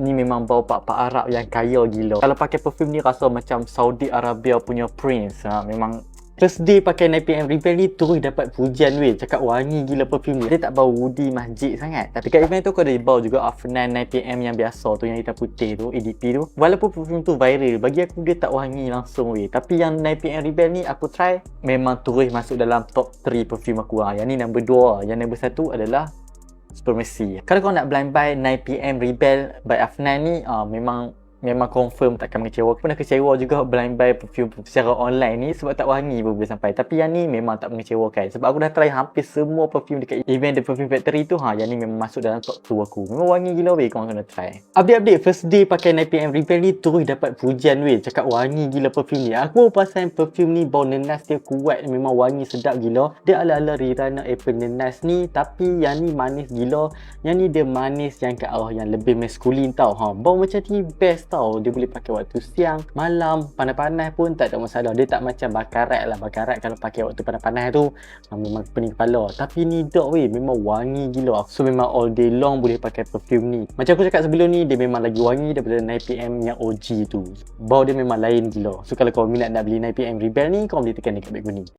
Ni memang bau pak-pak Arab yang kaya gila. Kalau pakai perfume ni rasa macam Saudi Arabia punya prince. Memang first day pakai 9pm Rebel ni terus dapat pujian weh. Cakap wangi gila perfume ni. Dia tak bau woody masjid sangat. Tapi kat event tu aku ada bau juga Afnan 9pm yang biasa tu, yang hitam putih tu, EDP tu. Walaupun perfume tu viral, bagi aku dia tak wangi langsung weh. Tapi yang 9pm Rebel ni aku try, memang terus masuk dalam top 3 perfume aku. Yang ni number 2. Yang number 1 adalah Supremacy. Kalau kau nak blind buy 9pm Rebel by Afnan ni, memang confirm takkan mengecewa. Aku pernah kecewa juga blind buy perfume secara online ni sebab tak wangi pun boleh sampai. Tapi yang ni memang tak mengecewakan sebab aku dah try hampir semua perfume dekat event The Perfume Factory tu. Yang ni memang masuk dalam top 2 aku. Memang wangi gila weh, korang kena try. Update first day pakai 9pm Rebel ni terus dapat pujian weh. Cakap wangi gila perfume ni. Aku perasan perfume ni bau nenas dia kuat, memang wangi sedap gila. Dia ala-ala Rihanna Apple nenas ni, tapi yang ni manis gila. Yang ni dia manis yang ke arah yang lebih maskulin tau. Bau macam ni best tau. Dia boleh pakai waktu siang, malam, panas-panas pun tak ada masalah. Dia tak macam bakarat lah. Bakarat kalau pakai waktu panas-panas tu memang pening kepala. Tapi ni dok weh, memang wangi gila. So memang all day long boleh pakai perfume ni. Macam aku cakap sebelum ni, dia memang lagi wangi daripada 9pm yang OG tu. Bau dia memang lain gila. So kalau kau minat nak beli 9pm Rebel ni, kau boleh tekan dekat beg ni.